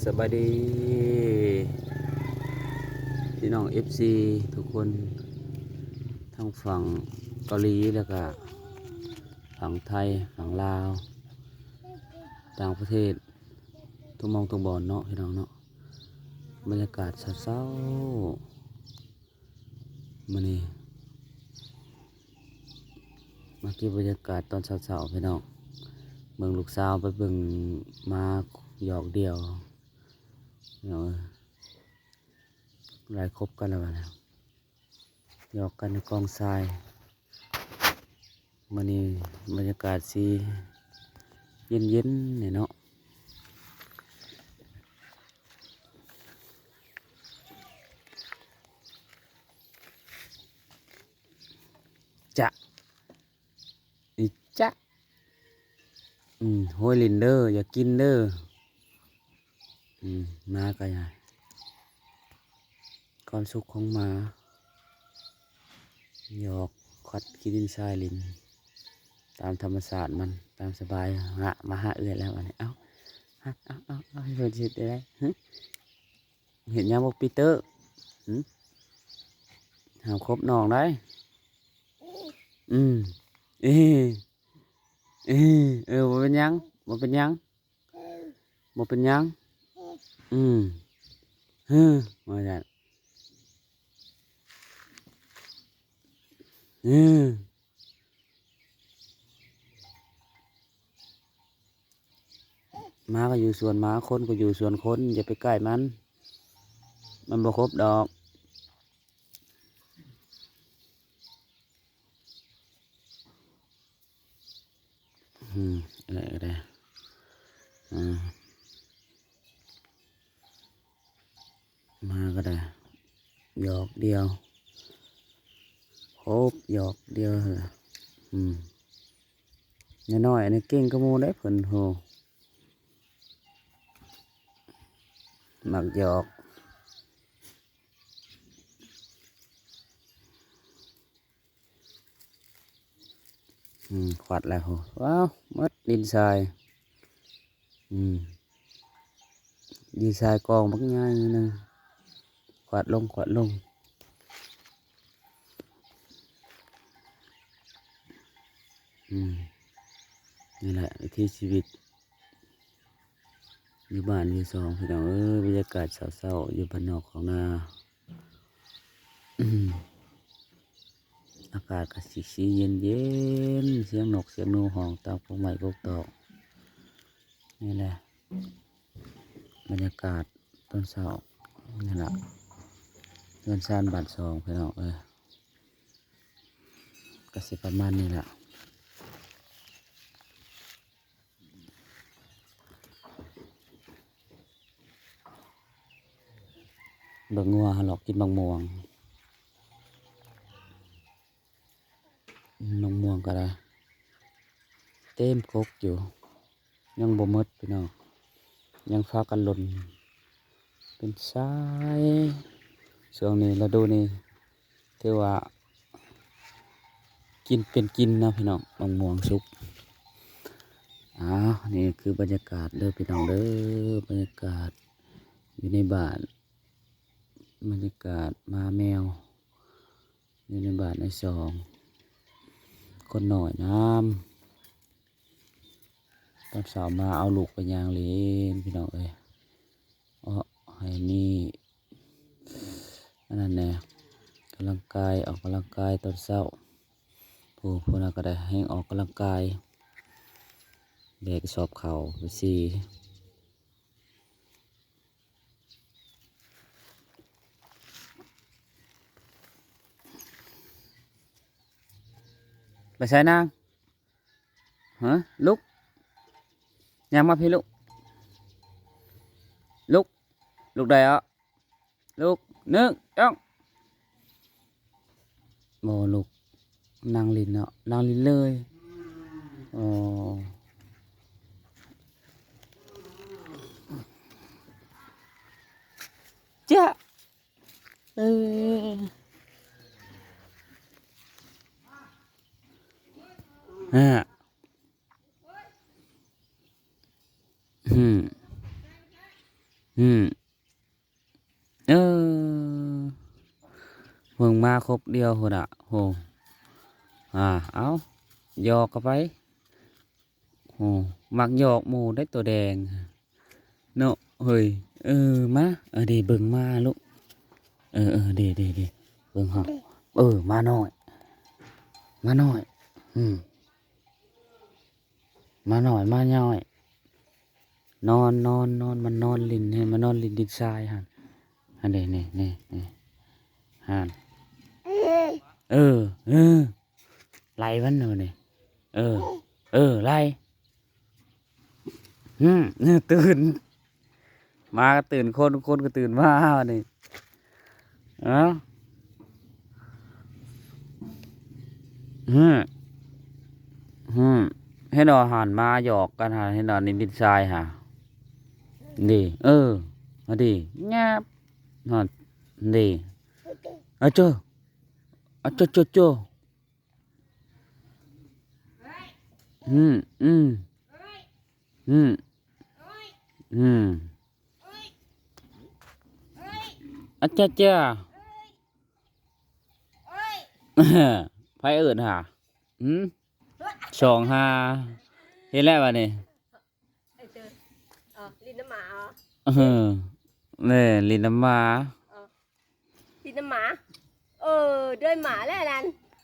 สบายดีพี่น้องเอฟซีทุกคนทั้งฝั่งเกาหลีแล้วก็ฝั่งไทยฝั่งลาวต่างประเทศทุกมองทุกบอนเนาะพี่น้องเนาะบรรยากาศเศร้าๆมื้อนี้มาเก็บบรรยากาศตอนเช้าๆพี่น้องเบิ่งลูกสาวไปเบิ่งมาหยอกเดียวเนาะหลายคบกันแล้วนะหยอกกันในกองทรายมื้อนี้บรรยากาศสีเย็นๆเนี่ยเนาะจะอีจะโฮยลินเดอร์อย่ากินเด้อมากันยังความสุขของหมาหยอกขัดกินดินทรายลินตามธรรมศาสตร์มันตามสบายมาหาเอื้อแล้วอันนี้เอาให้เพื่อนสิได้เห็นยังบอกปีเตอร์หามครบน้องได้อืมเอบ่เป็นยังบ่เป็นยังบ่เป็นยังมาจากม้าก็อยู่ส่วนม้าคนก็อยู่ส่วนคนอย่าไปใกล้มันบ่ครบดอกอะไรมาก็ได้หยอกเดียวครบหยอกเดียวเหรอน้อยๆอันนี้เก่งกระมูได้เพิ่นโหมักหยอกขวัดแล้วโหว้าวมัดดินทรายดินทรายกองบักง่ายนึงขวัดลงนี่แหละวิถีชีวิตอยู่บ้านอยู่สองพี่น้องบรรยากาศเศร้าๆอยู่บ้านนอกของนาอากาศก็สีเย็นเสียงนกเสียงนูห้องตามพวกไม้พวกตอกนี่แหละบรรยากาศตอนเช้านี่แหละเงินซานบาทสองพี่น้องก็สิประมาณนี้แหละเบิ่งงัวหลอกกินบางม่วงก็ได้เต็มคกอยู่ยังบ่หมดพี่น้องยังฟ้ากันหล่นเป็นสายช่วงนี้เราดูนี่ถือว่ากินเป็นกินนะพี่น้องบางม่วงสุกนี่คือบรรยากาศเด้อพี่น้องเด้อบรรยากาศอยู่ในบ้านบรรยากาศมาแมวอยู่ในบ้านในซองคนหน่อยน้ำตอนสาวมาเอาลูกไปยางเล่นพี่น้องให้นี่อันนั้นแน่กำลังกายออกกำลังกายตอนเช้าผู้นั้นก็ได้ให้ออกกำลังกายแบกสอบเข่าไปไปใช้นางลุกยังมาพี่ลุกได้อ่ะลุก1 2โมลุกนางลินเนาะนางลินเลยจ้ะ อืมเออเพิ่งมาครบเดียวพุ่นอ่ะโหเอาหยอกกันไปโหมักหยอกหมูได้ตัวแดงเนาะเฮ้ยมาดีเบิ่งมาลูกดีเบิ่งฮะมาหน่อยมาหน่อยมาหน่อยมาหน่อยนอนมันนอนลินเนี่ยมันนอนลินดินทรายฮะอันเดนี่ฮะไล่มันเลยนี่ไล่ตื่นมาก็ตื่นคนก็ตื่นมานี่เอ้าให้นอนหันมาหยอกกันหาให้นอนในดินทรายฮะดีมาดีแงบนอนดีเจ้าอืมอืมอืมอืมจ้าไพ่อื่นหะ25เห็นแล้ววะนี่ลินน้ำหมาเหรอนี่ลินน้ำมาลินน้ำหมาด้วยหมาแล้วนั่น